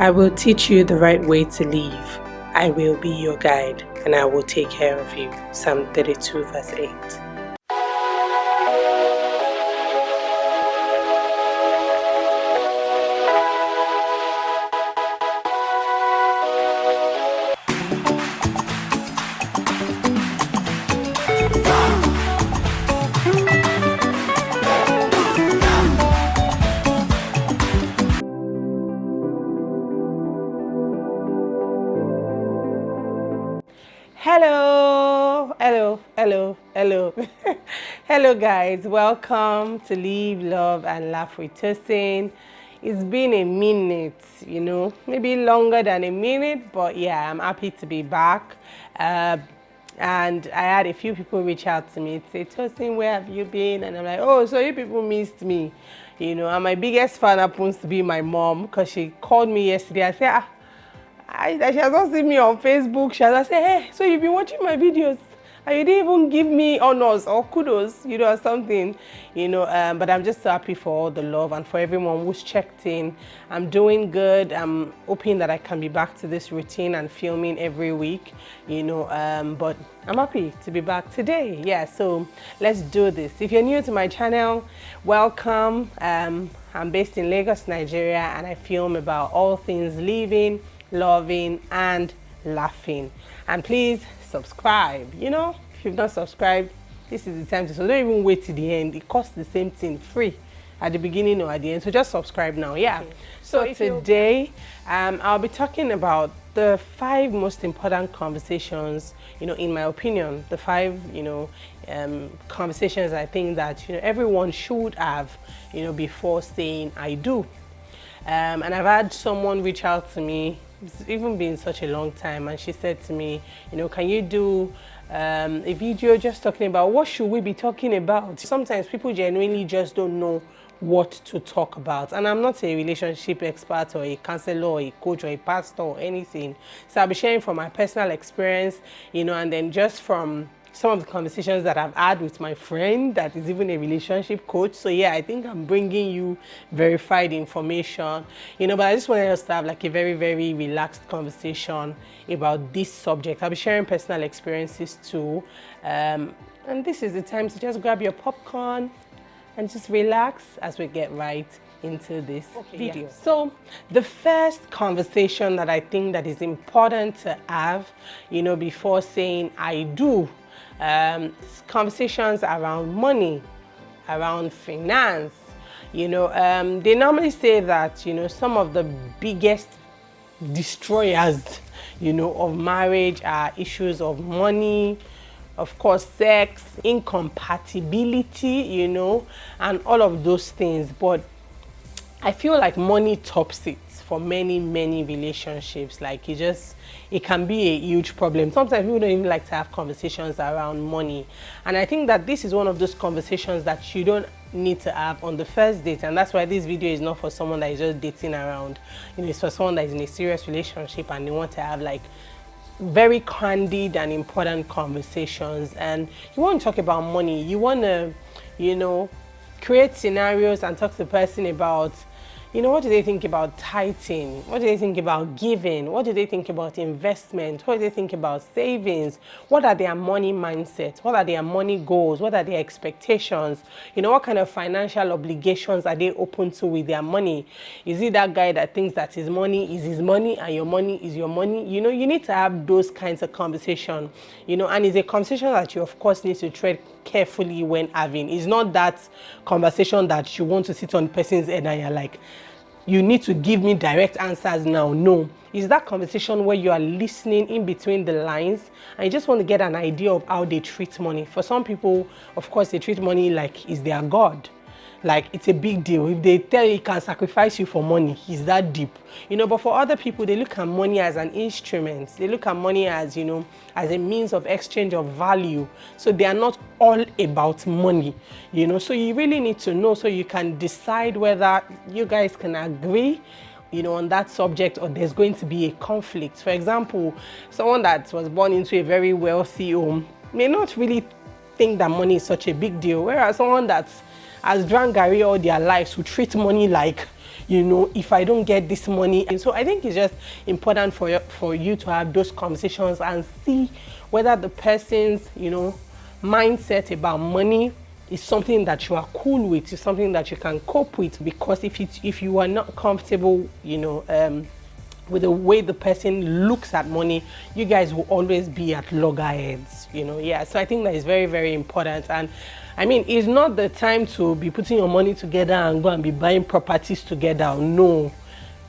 I will teach you the right way to live. I will be your guide, and I will take care of you. Psalm 32 verse 8. Hello. Hello guys, welcome to Live, Love and Laugh with Tosin. It's been a minute, maybe longer than a minute, but yeah, I'm happy to be back. And I had a few people reach out to me to say, Tosin, where have you been? And I'm like, oh, so you people missed me, and my biggest fan happens to be my mom, because she called me yesterday. I said, she has not seen me on Facebook. She has said, hey, so you've been watching my videos and you didn't even give me honors or kudos, or something, but I'm just so happy for all the love and for everyone who's checked in. I'm doing good. I'm hoping that I can be back to this routine and filming every week, but I'm happy to be back today. Yeah, so let's do this. If you're new to my channel, welcome. I'm based in Lagos, Nigeria, and I film about all things living, loving and laughing. And please subscribe. If you've not subscribed, this is the time to. So don't even wait to the end. It costs the same thing, free at the beginning or at the end. So just subscribe now. Yeah. Okay. So today I'll be talking about the 5 most important conversations, in my opinion, the 5 conversations I think that everyone should have before saying I do. And I've had someone reach out to me. It's even been such a long time, and she said to me, can you do a video just talking about what should we be talking about? Sometimes people genuinely just don't know what to talk about, and I'm not a relationship expert or a counselor or a coach or a pastor or anything, so I'll be sharing from my personal experience, and then just from some of the conversations that I've had with my friend that is even a relationship coach. So yeah, I think I'm bringing you verified information, but I just wanted us to have like a very, very relaxed conversation about this subject. I'll be sharing personal experiences too. And this is the time to just grab your popcorn and just relax as we get right into this video. Yeah. So the first conversation that I think that is important to have, before saying I do, conversations around money, around finance. They normally say that some of the biggest destroyers of marriage are issues of money, of course sex, incompatibility, and all of those things. But I feel like money tops it for many relationships. Like it can be a huge problem. Sometimes people don't even like to have conversations around money, and I think that this is one of those conversations that you don't need to have on the first date. And that's why this video is not for someone that is just dating around. It's for someone that is in a serious relationship and they want to have like very candid and important conversations. And you want to talk about money. You want to create scenarios and talk to the person about what do they think about tithing? What do they think about giving? What do they think about investment? What do they think about savings? What are their money mindsets? What are their money goals? What are their expectations? What kind of financial obligations are they open to with their money? Is it that guy that thinks that his money is his money and your money is your money? You need to have those kinds of conversation, and it's a conversation that you of course need to tread carefully when having. It's not that conversation that you want to sit on the person's head and you're like, you need to give me direct answers now. No, it's that conversation where you are listening in between the lines and you just want to get an idea of how they treat money. For some people, of course, they treat money like it's their God. Like it's a big deal. If they tell you he can sacrifice you for money, it's that deep. But for other people, they look at money as an instrument. They look at money as, as a means of exchange of value. So they are not all about money, So you really need to know so you can decide whether you guys can agree, on that subject, or there's going to be a conflict. For example, someone that was born into a very wealthy home may not really think that money is such a big deal, whereas someone that has drank Gary all their lives who treat money like, you know, if I don't get this money. And so I think it's just important for you to have those conversations and see whether the person's, you know, mindset about money is something that you are cool with, is something that you can cope with. Because if you are not comfortable, you know, with the way the person looks at money, you guys will always be at loggerheads, you know. Yeah, so I think that is very, very important. And I mean, it's not the time to be putting your money together and go and be buying properties together. No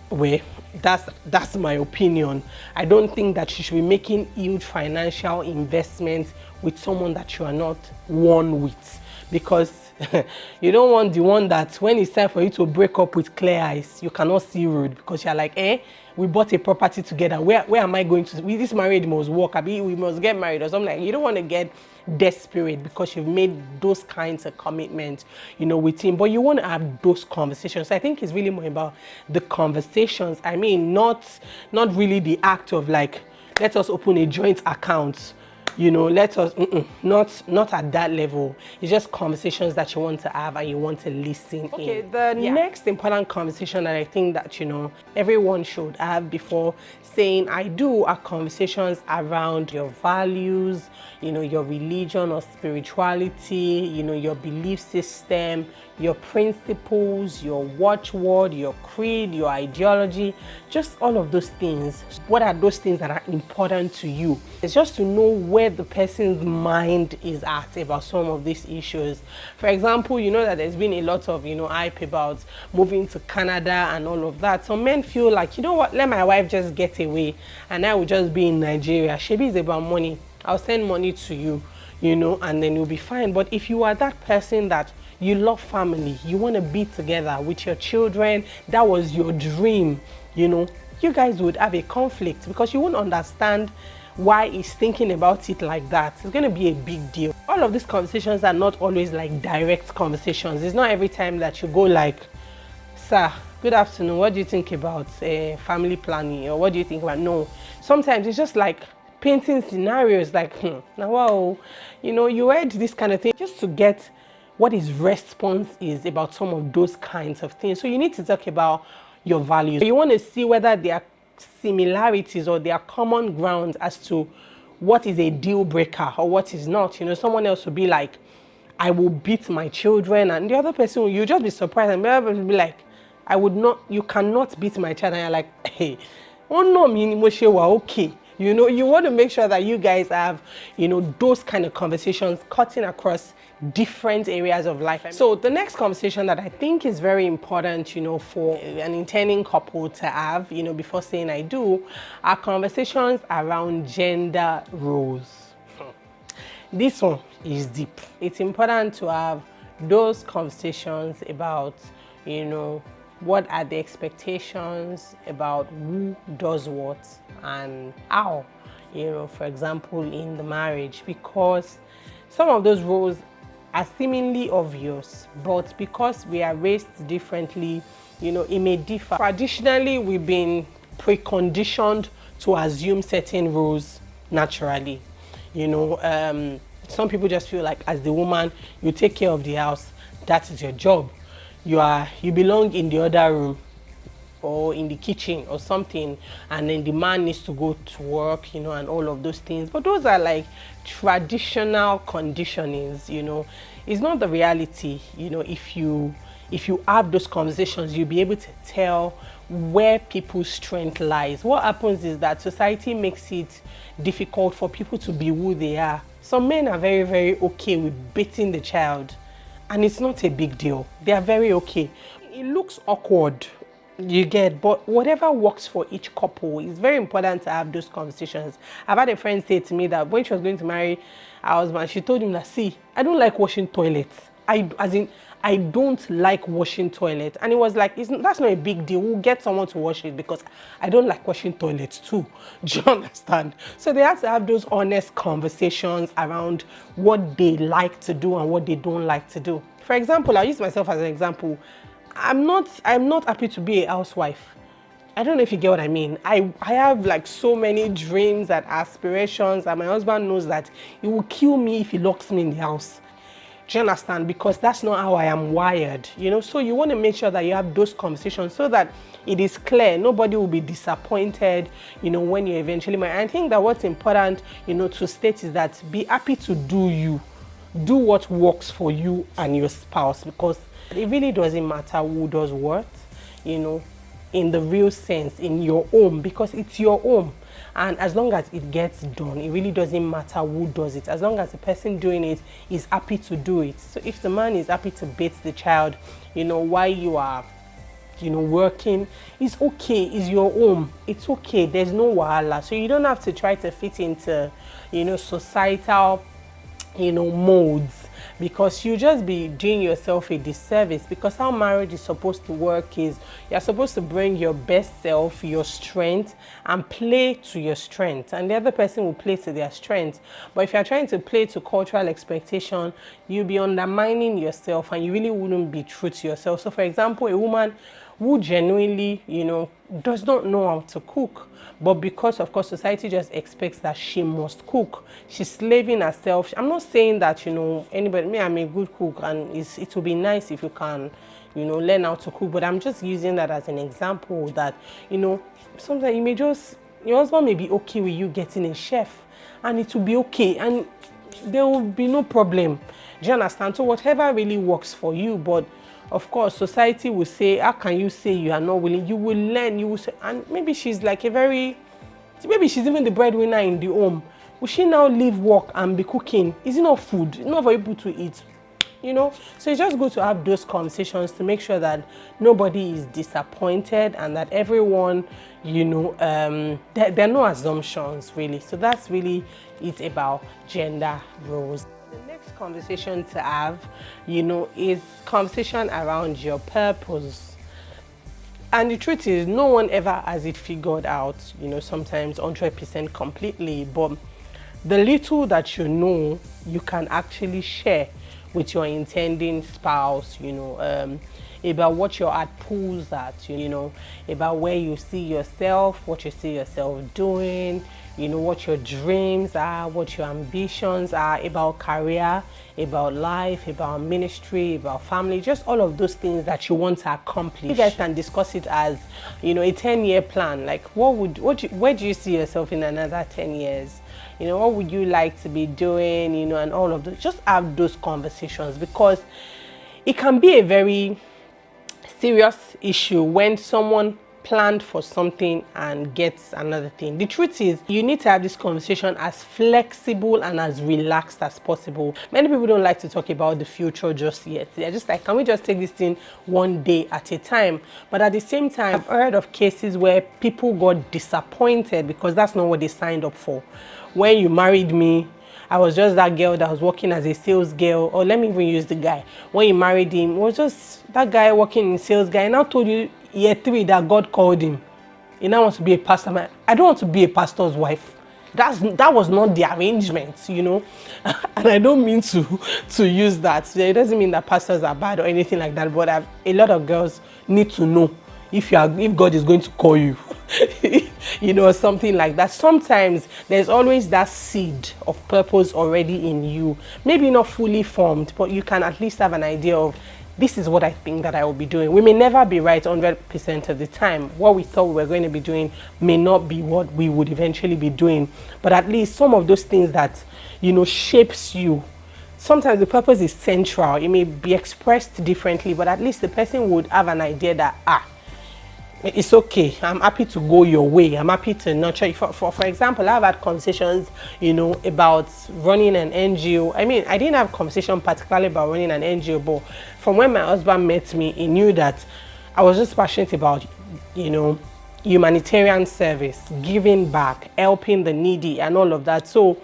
way. That's my opinion. I don't think that you should be making huge financial investments with someone that you are not one with, because you don't want the one that when it's time for you to break up with clear eyes, you cannot see road, because you're like, we bought a property together. Where am I going to? This marriage must work. I mean, we must get married or something. Like, you don't want to get desperate because you've made those kinds of commitments, you know, with him. But you want to have those conversations. I think it's really more about the conversations. I mean, not really the act of like, let us open a joint account. You know, let us, not at that level. It's just conversations that you want to have and you want to listen in. The next important conversation that I think that, you know, everyone should have before saying I do are conversations around your values, you know, your religion or spirituality, you know, your belief system, your principles, your watchword, your creed, your ideology, just all of those things. What are those things that are important to you? It's just to know where the person's mind is at about some of these issues. For example, you know that there's been a lot of, you know, hype about moving to Canada and all of that. Some men feel like, you know what, let my wife just get away and I will just be in Nigeria. Shebi is about money. I'll send money to you, you know, and then you'll be fine. But if you are that person that you love family, you want to be together with your children, that was your dream, you know, you guys would have a conflict because you won't understand why he's thinking about it like that. It's going to be a big deal. All of these conversations are not always like direct conversations. It's not every time that you go like, sir, good afternoon, what do you think about family planning, or what do you think about? No, sometimes it's just like painting scenarios like, now wow, you know, you heard this kind of thing, just to get what his response is about some of those kinds of things. So you need to talk about your values. You want to see whether there are similarities or there are common grounds as to what is a deal breaker or what is not. You know, someone else will be like, I will beat my children, and the other person, you'll just be surprised, and the other person will be like, I would not, you cannot beat my child. And you're like, hey, oh no, okay. You know, you want to make sure that you guys have, you know, those kind of conversations cutting across different areas of life. So the next conversation that I think is very important, you know, for an intending couple to have, you know, before saying I do, are conversations around gender roles. This one is deep. It's important to have those conversations about, you know, what are the expectations about who does what and how, you know, for example, in the marriage, because some of those roles are seemingly obvious, but because we are raised differently, you know, it may differ. Traditionally, we've been preconditioned to assume certain roles naturally. You know, some people just feel like as the woman, you take care of the house, that is your job. You belong in the other room or in the kitchen or something, and then the man needs to go to work, you know, and all of those things. But those are like traditional conditionings, you know. It's not the reality. You know, if you have those conversations, you'll be able to tell where people's strength lies. What happens is that society makes it difficult for people to be who they are. Some men are very, very okay with beating the child, and it's not a big deal. They are very okay. It looks awkward, you get, but whatever works for each couple, it's very important to have those conversations. I've had a friend say to me that when she was going to marry her husband, she told him that, see, I don't like washing toilets. I don't like washing toilets. And it was like, that's not a big deal. We'll get someone to wash it because I don't like washing toilets too. Do you understand? So they have to have those honest conversations around what they like to do and what they don't like to do. For example, I'll use myself as an example. I'm not happy to be a housewife. I don't know if you get what I mean. I have like so many dreams and aspirations, and my husband knows that he will kill me if he locks me in the house. Do you understand? Because that's not how I am wired, you know. So you want to make sure that you have those conversations so that it is clear. Nobody will be disappointed, you know, when you eventually marry. I think that what's important, you know, to state is that be happy to do you. Do what works for you and your spouse, because it really doesn't matter who does what, you know, in the real sense, in your home, because it's your home. And as long as it gets done, it really doesn't matter who does it. As long as the person doing it is happy to do it. So if the man is happy to bathe the child, you know, while you are, you know, working, it's okay. It's your home. It's okay. There's no wahala. So you don't have to try to fit into, you know, societal, you know, modes, because you just be doing yourself a disservice. Because how marriage is supposed to work is you're supposed to bring your best self, your strength, and play to your strength, and the other person will play to their strength. But if you're trying to play to cultural expectation, you'll be undermining yourself and you really wouldn't be true to yourself. So for example, a woman who genuinely, you know, does not know how to cook, but because of course society just expects that she must cook, she's slaving herself. I'm not saying that, you know, anybody, me, I'm a good cook, and it will be nice if you can, you know, learn how to cook, but I'm just using that as an example that, you know, sometimes you may just, your husband may be okay with you getting a chef, and it will be okay, and there will be no problem. Do you understand? So whatever really works for you. But of course, society will say, how can you say you are not willing? You will learn, you will say, and maybe she's like maybe she's even the breadwinner in the home. Will she now leave work and be cooking? Is it not food? It's not for people to eat, you know? So it's just good to have those conversations to make sure that nobody is disappointed and that everyone, you know, there are no assumptions really. So that's really it about gender roles. The next conversation to have, you know, is conversation around your purpose. And the truth is, no one ever has it figured out, you know, sometimes 100% completely, but the little that you know, you can actually share with your intending spouse, you know, about what your heart pulls at, you know, about where you see yourself, what you see yourself doing, you know, what your dreams are, what your ambitions are, about career, about life, about ministry, about family, just all of those things that you want to accomplish. You guys can discuss it as, you know, a 10-year plan. Like, where do you see yourself in another 10 years? You know, what would you like to be doing, you know, and all of those. Just have those conversations, because it can be a very serious issue when someone planned for something and gets another thing. The truth is, you need to have this conversation as flexible and as relaxed as possible. Many people don't like to talk about the future just yet. They're just like, can we just take this thing one day at a time? But at the same time, I've heard of cases where people got disappointed because that's not what they signed up for. When you married me, I was just that girl that was working as a sales girl. Or let me even use the guy. When you married him, it was just that guy working in sales guy. And I told you year 3 that God called him. He now wants to be a pastor. Man, I don't want to be a pastor's wife. That was not the arrangement, you know. And I don't mean to use that. It doesn't mean that pastors are bad or anything like that. But a lot of girls need to know if God is going to call you. You know, something like that. Sometimes there's always that seed of purpose already in you, maybe not fully formed, but you can at least have an idea of, this is what I think that I will be doing. We may never be right 100% of the time. What we thought we were going to be doing may not be what we would eventually be doing, but at least some of those things that, you know, shapes you. Sometimes the purpose is central. It may be expressed differently, but at least the person would have an idea that, it's okay. I'm happy to go your way. I'm happy to nurture you. For example, I've had conversations, you know, about running an NGO. I mean, I didn't have a conversation particularly about running an NGO, but from when my husband met me, he knew that I was just passionate about, you know, humanitarian service, giving back, helping the needy, and all of that. So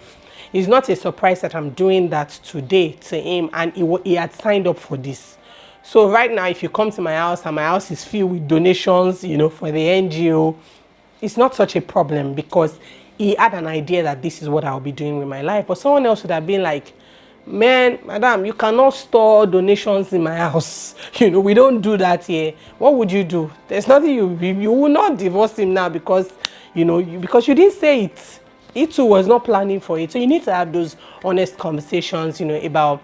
it's not a surprise that I'm doing that today to him, and he had signed up for this. So right now, if you come to my house and my house is filled with donations, you know, for the NGO, it's not such a problem, because he had an idea that this is what I'll be doing with my life. But someone else would have been like, man, madam, you cannot store donations in my house. You know, we don't do that here. What would you do? There's nothing you will not divorce him now because, you know, because you didn't say it. He too was not planning for it. So you need to have those honest conversations, you know, about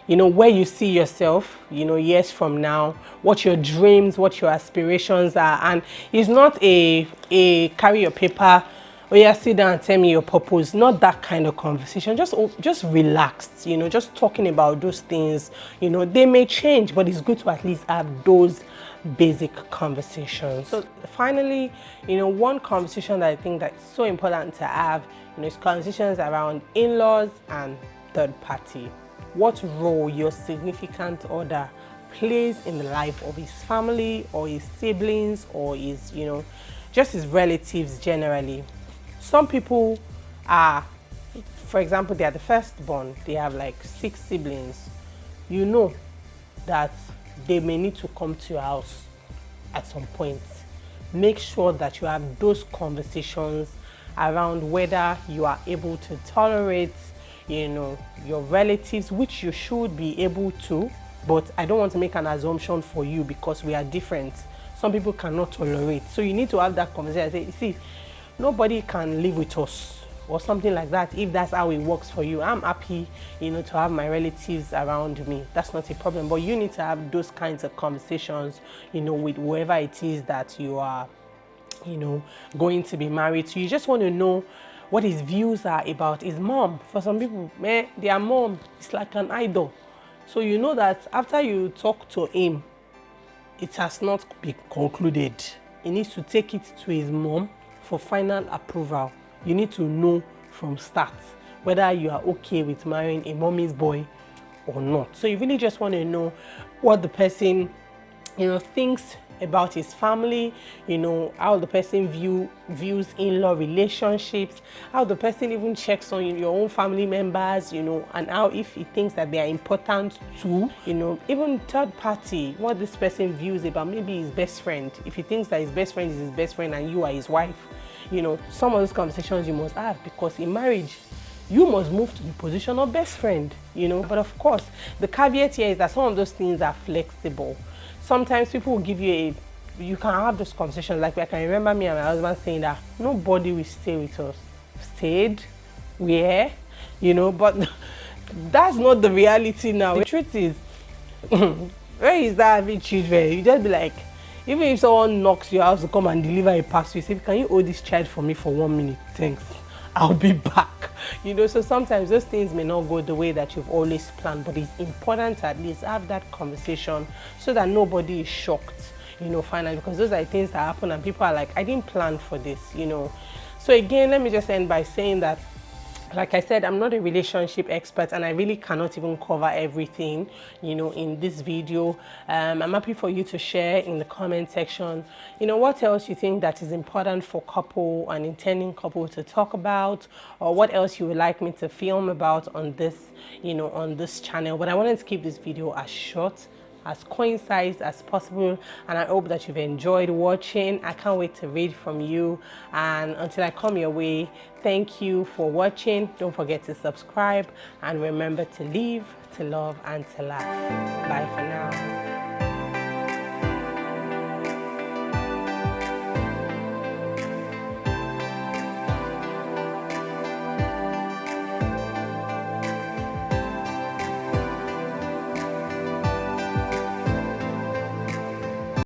you know, where you see yourself, you know, years from now, what your dreams, what your aspirations are. And it's not a carry your paper, oh yeah, sit down and tell me your purpose. Not that kind of conversation. Just relaxed, you know, just talking about those things. You know, they may change, but it's good to at least have those basic conversations. So finally, you know, one conversation that I think that's so important to have, you know, is conversations around in-laws and third party. What role your significant other plays in the life of his family or his siblings or his, you know, just his relatives generally. Some people are, for example, they are the firstborn, they have like 6 siblings. You know that they may need to come to your house at some point. Make sure that you have those conversations around whether you are able to tolerate, you know, your relatives, which you should be able to, but I don't want to make an assumption for you because we are different. Some people cannot tolerate. So you need to have that conversation and say, see, nobody can live with us or something like that. If that's how it works for you, I'm happy, you know, to have my relatives around me. That's not a problem. But you need to have those kinds of conversations, you know, with whoever it is that you are, you know, going to be married to. You just want to know what his views are about his mom. For some people, man, their mom is like an idol. So you know that after you talk to him, it has not been concluded. He needs to take it to his mom for final approval. You need to know from start whether you are okay with marrying a mommy's boy or not. So you really just want to know what the person, you know, thinks about his family, you know, how the person views in-law relationships, how the person even checks on your own family members, you know, and how if he thinks that they are important too, you know, even third party, what this person views about maybe his best friend. If he thinks that his best friend is his best friend and you are his wife, you know, some of those conversations you must have, because in marriage, you must move to the position of best friend, you know. But of course, the caveat here is that some of those things are flexible. Sometimes people will give you you can have those conversations. Like I can remember me and my husband saying that nobody will stay with us. Stayed, where, you know, but that's not the reality now. The truth is, where is that having children? You just be like, even if someone knocks your house to come and deliver a parcel, you say, can you hold this child for me for 1 minute? Thanks. I'll be back. You know, so sometimes those things may not go the way that you've always planned, but it's important to at least have that conversation so that nobody is shocked, you know, finally, because those are things that happen and people are like, I didn't plan for this, you know. So again, let me just end by saying that, like I said, I'm not a relationship expert and I really cannot even cover everything, you know, in this video. I'm happy for you to share in the comment section, you know, what else you think that is important for couple and intending couple to talk about, or what else you would like me to film about on this, you know, on this channel. But I wanted to keep this video as short, as concise as possible, and I hope that you've enjoyed watching. I can't wait to read from you, and until I come your way, thank you for watching. Don't forget to subscribe and remember to live, to love, and to laugh. Bye for now.